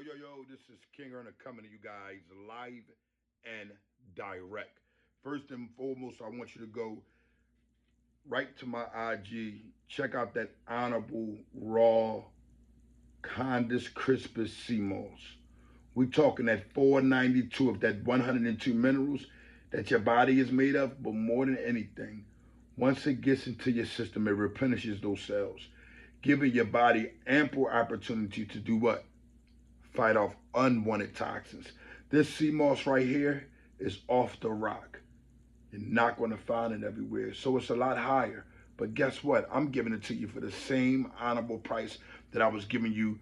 Yo, this is King Earner coming to you guys live and direct. First and foremost, I want you to go right to my IG, check out that Honorable Raw Condis Crispus sea moss. We talking that 492 of that 102 minerals that your body is made of, but more than anything, once it gets into your system, it replenishes those cells, giving your body ample opportunity to do what? Fight off unwanted toxins. This sea moss right here is off the rock. You're not going to find it everywhere. So it's a lot higher. But guess what? I'm giving it to you for the same honorable price that I was giving you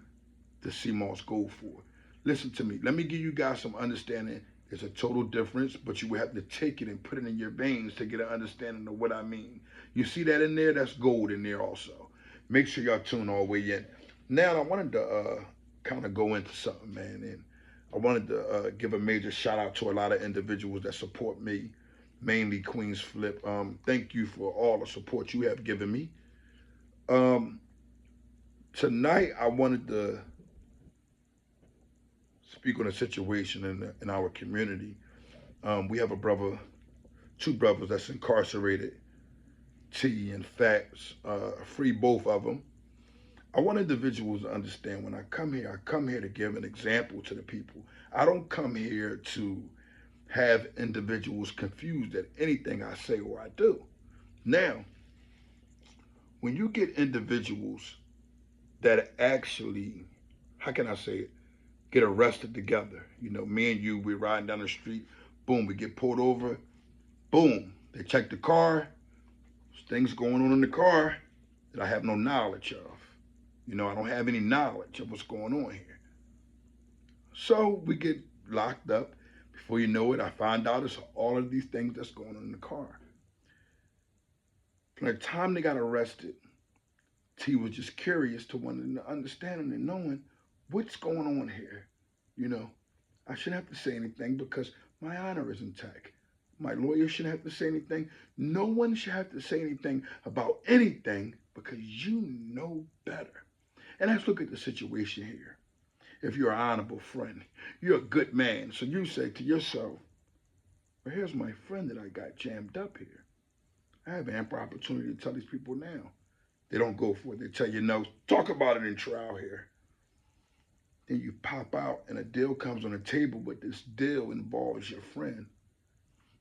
the sea moss gold for. Listen to me. Let me give you guys some understanding. There's a total difference, but you will have to take it and put it in your veins to get an understanding of what I mean. You see that in there? That's gold in there also. Make sure y'all tune all the way in. Now, I wanted to kind of go into something, man, and I wanted to give a major shout out to a lot of individuals that support me, mainly Queens Flip. Thank you for all the support you have given me. Um, Tonight, I wanted to speak on a situation in our community. We have a brother, two brothers that's incarcerated. T and Facts, free both of them. I want individuals to understand when I come here to give an example to the people. I don't come here to have individuals confused at anything I say or I do. Now, when you get individuals that actually, how can I say it, get arrested together, me and you, we're riding down the street, boom, we get pulled over, boom, they check the car, there's things going on in the car that I have no knowledge of. I don't have any knowledge of what's going on here. So we get locked up. Before you know it, I find out it's all of these things that's going on in the car. From the time they got arrested, T was just curious to wanting to understand and knowing what's going on here. You know, I shouldn't have to say anything because my honor is intact. My lawyer shouldn't have to say anything. No one should have to say anything about anything because you know better. And let's look at the situation here. If you're an honorable friend, you're a good man. So you say to yourself, well, here's my friend that I got jammed up here. I have ample opportunity to tell these people now. They don't go for it. They tell you no. Talk about it in trial here. Then you pop out and a deal comes on the table, but this deal involves your friend.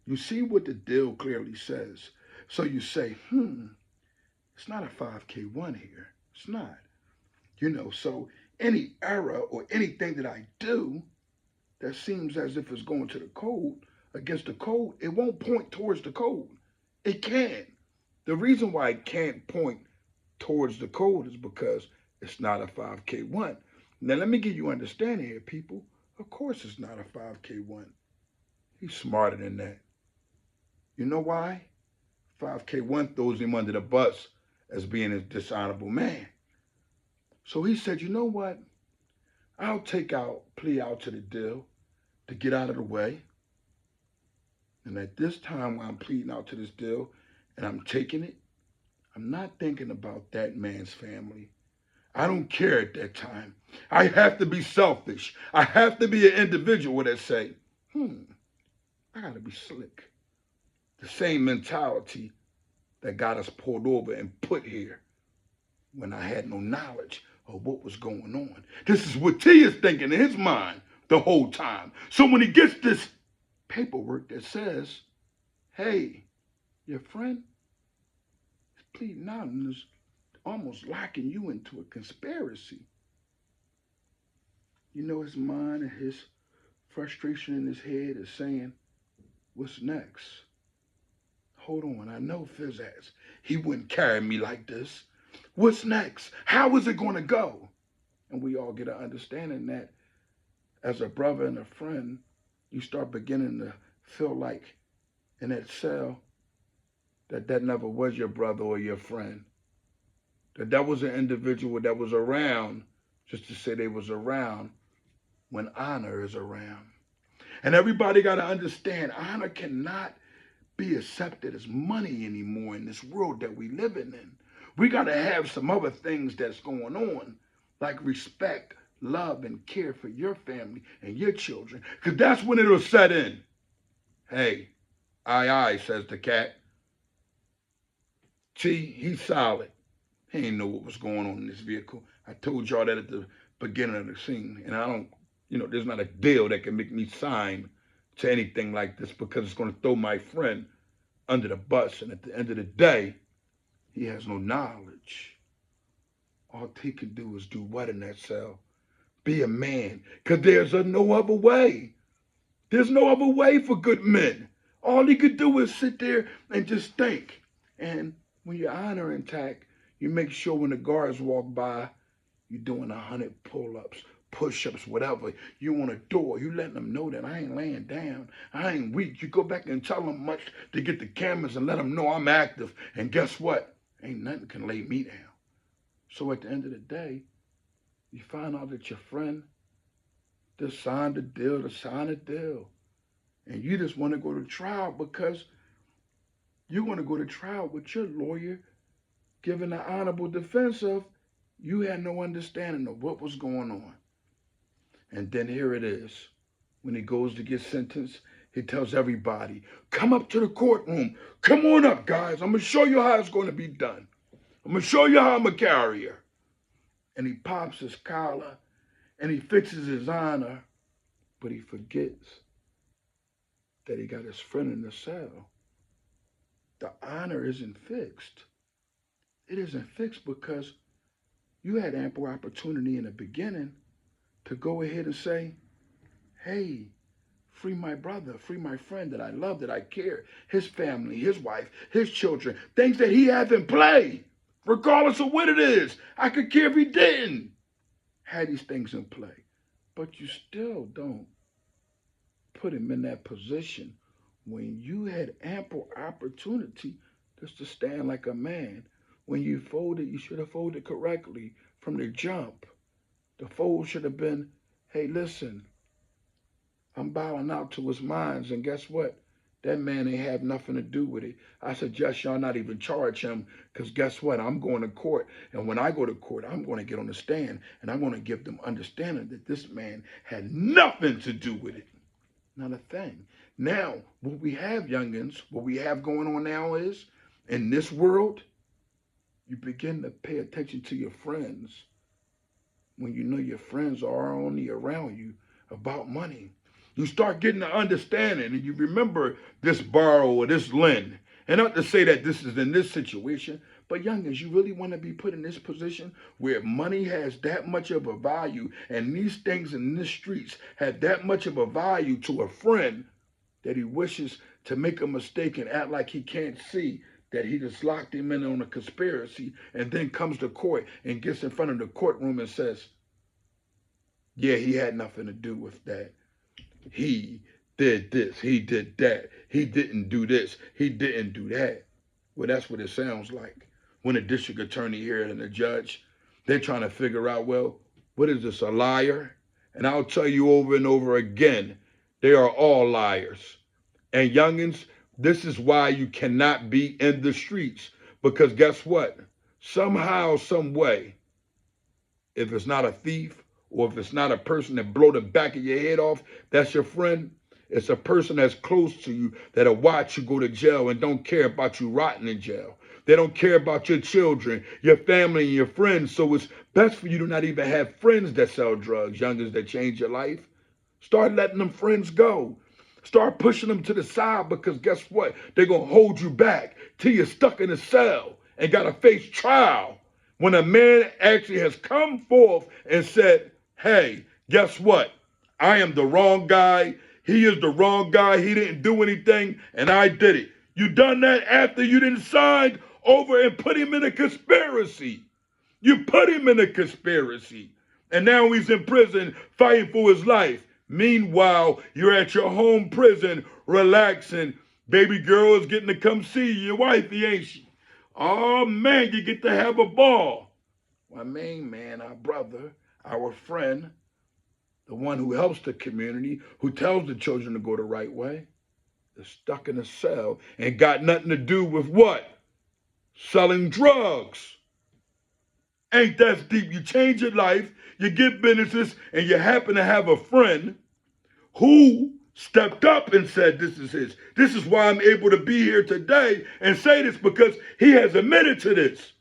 You see what the deal clearly says. So you say, it's not a 5K1 here. It's not. So any error or anything that I do that seems as if it's going to the code, against the code, it won't point towards the code. It can't. The reason why it can't point towards the code is because it's not a 5K1. Now, let me give you understanding here, people. Of course it's not a 5K1. He's smarter than that. You know why? 5K1 throws him under the bus as being a dishonorable man. So he said, you know what? I'll plea out to the deal to get out of the way. And at this time when I'm pleading out to this deal and I'm taking it, I'm not thinking about that man's family. I don't care at that time. I have to be selfish. I have to be an individual that say, I gotta be slick. The same mentality that got us pulled over and put here when I had no knowledge of what was going on. This is what T is thinking in his mind the whole time. So when he gets this paperwork that says, hey, your friend is pleading out and is almost locking you into a conspiracy. His mind and his frustration in his head is saying, what's next? Hold on, I know Fizzazz. He wouldn't carry me like this. What's next? How is it going to go? And we all get an understanding that as a brother and a friend, you start beginning to feel like in that cell that never was your brother or your friend. That was an individual that was around just to say they was around when honor is around. And everybody got to understand honor cannot be accepted as money anymore in this world that we living in. We got to have some other things that's going on, like respect, love and care for your family and your children, because that's when it'll set in. Hey, aye, says the cat. T, he's solid. He ain't know what was going on in this vehicle. I told y'all that at the beginning of the scene, and I don't, there's not a deal that can make me sign to anything like this because it's going to throw my friend under the bus. And at the end of the day, he has no knowledge. All he can do is do what in that cell? Be a man, because there's no other way. There's no other way for good men. All he could do is sit there and just think. And when your honor intact, you make sure when the guards walk by, you're doing 100 pull-ups, push-ups, whatever. You on a door, you letting them know that I ain't laying down. I ain't weak. You go back and tell them much to get the cameras and let them know I'm active. And guess what? Ain't nothing can lay me down. So at the end of the day, you find out that your friend just signed a deal to sign a deal. And you just want to go to trial because you want to go to trial with your lawyer giving an honorable defense of you had no understanding of what was going on. And then here it is. When he goes to get sentenced, he tells everybody, come up to the courtroom. Come on up, guys. I'm going to show you how it's going to be done. I'm going to show you how I'm a carrier. And he pops his collar and he fixes his honor, but he forgets that he got his friend in the cell. The honor isn't fixed. It isn't fixed because you had ample opportunity in the beginning to go ahead and say, hey, free my brother, free my friend that I love, that I care, his family, his wife, his children, things that he has in play, regardless of what it is. I could care if he didn't have these things in play. But you still don't put him in that position when you had ample opportunity just to stand like a man. When you folded, you should have folded correctly from the jump. The fold should have been, hey, listen, I'm bowing out to his minds, and guess what? That man ain't have nothing to do with it. I suggest y'all not even charge him, because guess what? I'm going to court, and when I go to court, I'm going to get on the stand, and I'm going to give them understanding that this man had nothing to do with it. Not a thing. Now, what we have, youngins, what we have going on now is, in this world, you begin to pay attention to your friends when you know your friends are only around you about money. You start getting the understanding and you remember this borrow or this lend. And not to say that this is in this situation, but youngins, you really want to be put in this position where money has that much of a value and these things in the streets have that much of a value to a friend that he wishes to make a mistake and act like he can't see that he just locked him in on a conspiracy and then comes to court and gets in front of the courtroom and says, yeah, he had nothing to do with that. He did this, he did that, he didn't do this, he didn't do that. Well, that's what it sounds like when the district attorney here and the judge, they're trying to figure out, well, what is this, a liar? And I'll tell you over and over again, they are all liars. And youngins, this is why you cannot be in the streets. Because guess what? Somehow, some way, if it's not a thief or if it's not a person that blow the back of your head off, that's your friend. It's a person that's close to you that'll watch you go to jail and don't care about you rotting in jail. They don't care about your children, your family, and your friends. So it's best for you to not even have friends that sell drugs, youngins, that change your life. Start letting them friends go. Start pushing them to the side because guess what? They're going to hold you back till you're stuck in a cell and got to face trial. When a man actually has come forth and said, hey, guess what? I am the wrong guy. He is the wrong guy. He didn't do anything and I did it. You done that after you didn't sign over and put him in a conspiracy. You put him in a conspiracy. And now he's in prison fighting for his life. Meanwhile, you're at your home prison relaxing. Baby girl is getting to come see your wifey, ain't she? Oh man, you get to have a ball. My main man, our brother, our friend, the one who helps the community, who tells the children to go the right way, is stuck in a cell and got nothing to do with what? Selling drugs. Ain't that deep? You change your life, you get businesses, and you happen to have a friend who stepped up and said, this is his. This is why I'm able to be here today and say this, because he has admitted to this.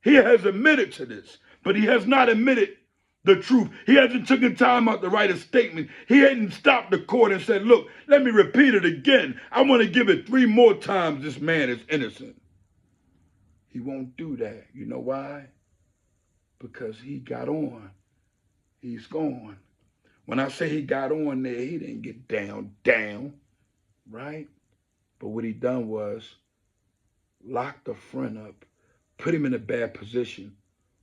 He has admitted to this, but he has not admitted the truth. He hasn't taken time out to write a statement. He hadn't stopped the court and said, look, let me repeat it again. I want to give it 3 more times. This man is innocent. He won't do that. You know why? Because he got on. He's gone. When I say he got on there, he didn't get down, right? But what he done was lock the friend up, put him in a bad position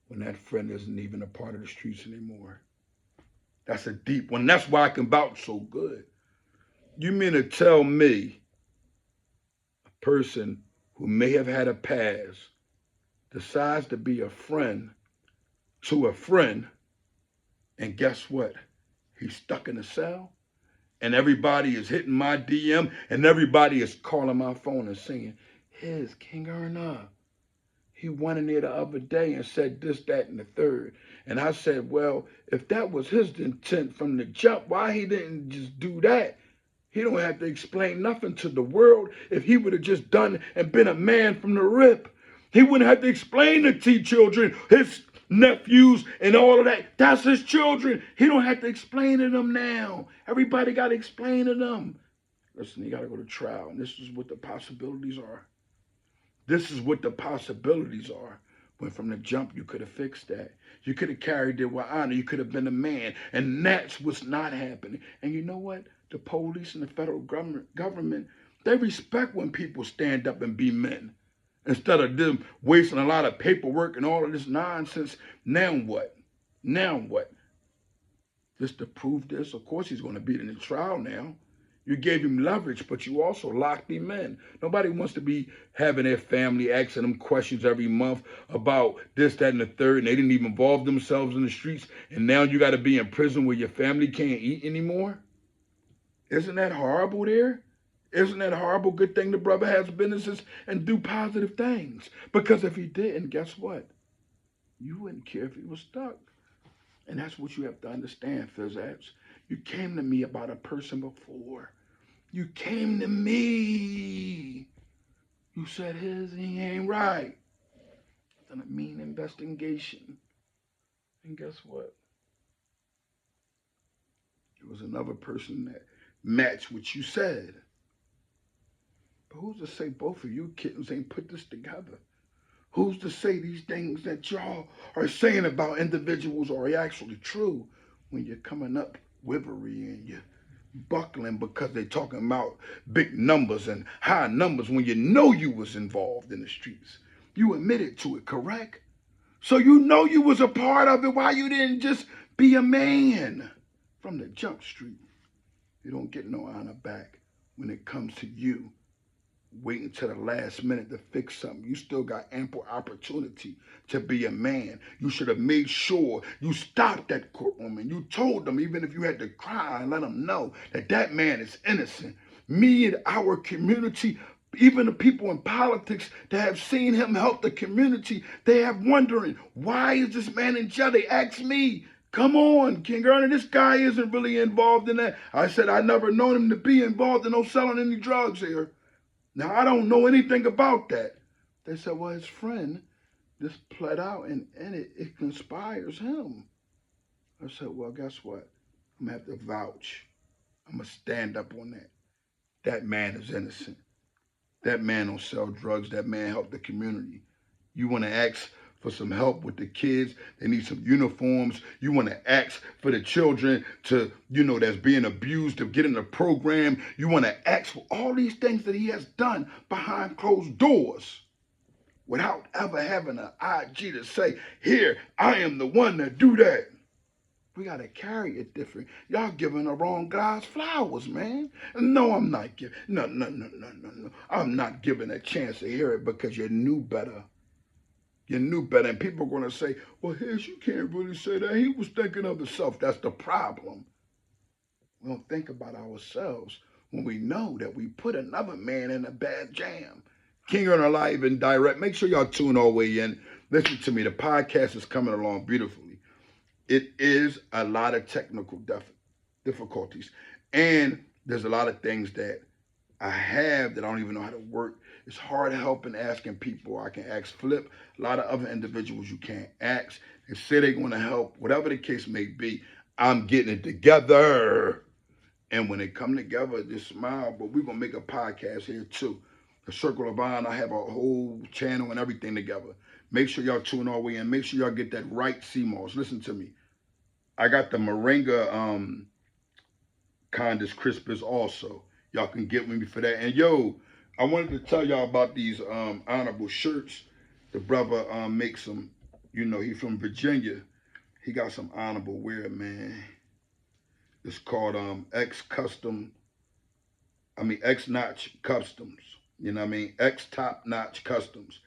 when that friend isn't even a part of the streets anymore. That's a deep one. That's why I can vouch so good. You mean to tell me a person who may have had a past decides to be a friend to a friend, and guess what? He's stuck in a cell, and everybody is hitting my DM, and everybody is calling my phone and saying, here's King Erna. He went in there the other day and said this, that, and the third. And I said, well, if that was his intent from the jump, why he didn't just do that? He don't have to explain nothing to the world. If he would have just done and been a man from the rip, he wouldn't have to explain to T children, his nephews and all of that. That's his children. He don't have to explain to them now. Everybody got to explain to them. Listen, you got to go to trial, and this is what the possibilities are. This is what the possibilities are. When from the jump, you could have fixed that. You could have carried it with honor. You could have been a man. And that's what's not happening. And you know what? The police and the federal government, they respect when people stand up and be men. Instead of them wasting a lot of paperwork and all of this nonsense. Now what? Now what? Just to prove this, of course he's going to be in the trial now. You gave him leverage, but you also locked him in. Nobody wants to be having their family asking them questions every month about this, that, and the third, and they didn't even involve themselves in the streets, and now you got to be in prison where your family can't eat anymore? Isn't that horrible there? Isn't that a horrible? Good thing the brother has businesses and do positive things. Because if he didn't, guess what? You wouldn't care if he was stuck. And that's what you have to understand, Physapps. You came to me about a person before. You came to me. You said he ain't right. Done a mean investigation. And guess what? It was another person that matched what you said. But who's to say both of you kittens ain't put this together? Who's to say these things that y'all are saying about individuals are actually true when you're coming up wivery and you're buckling because they're talking about big numbers and high numbers when you know you was involved in the streets? You admitted to it, correct? So you know you was a part of it. Why you didn't just be a man from the jump street? You don't get no honor back when it comes to you waiting till the last minute to fix something. You still got ample opportunity to be a man. You should have made sure you stopped that courtroom and you told them, even if you had to cry and let them know that that man is innocent. Me and our community, even the people in politics that have seen him help the community, they have wondering, why is this man in jail? They ask me, come on, King Ernie, this guy isn't really involved in that. I said, I never known him to be involved in no selling any drugs here. Now, I don't know anything about that. They said, well, his friend just pled out, and it conspires him. I said, well, guess what? I'm going to have to vouch. I'm going to stand up on that. That man is innocent. That man don't sell drugs. That man helped the community. You want to ask for some help with the kids. They need some uniforms. You want to ask for the children to, that's being abused to get in the program. You want to ask for all these things that he has done behind closed doors without ever having an IG to say, here, I am the one that do that. We got to carry it different. Y'all giving the wrong guys flowers, man. No, I'm not giving. No. I'm not giving a chance to hear it because you knew better. You knew better. And people are going to say, well, Hiss, you can't really say that. He was thinking of himself. That's the problem. We don't think about ourselves when we know that we put another man in a bad jam. King on Alive and Direct. Make sure y'all tune all the way in. Listen to me. The podcast is coming along beautifully. It is a lot of technical difficulties, and there's a lot of things that I have that I don't even know how to work. It's hard helping asking people. I can ask Flip, a lot of other individuals you can't ask. They say they're going to help, whatever the case may be. I'm getting it together. And when they come together, just smile. But we're going to make a podcast here too. The Circle of Honor, I have a whole channel and everything together. Make sure y'all tune all the way in. Make sure y'all get that right CMOS. Listen to me. I got the Moringa Condis Crispus also. Y'all can get with me for that. And yo, I wanted to tell y'all about these honorable shirts. The brother makes them. You know, he from Virginia. He got some honorable wear, man. It's called X Notch Customs. You know what I mean? X Top Notch Customs.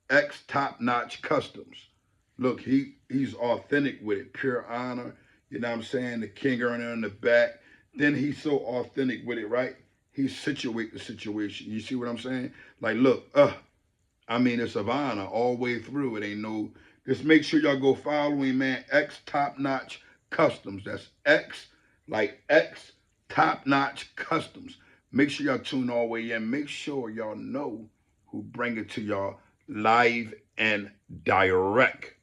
X Top Notch Customs. Look, he's authentic with it. Pure honor. You know what I'm saying? The king earner in the back. Then he's so authentic with it, right? He situate the situation. You see what I'm saying? Like, look, it's of honor all the way through. It ain't no. Just make sure y'all go following, man. X Top Notch Customs. That's X, like X Top Notch Customs. Make sure y'all tune all the way in. Make sure y'all know who bring it to y'all live and direct.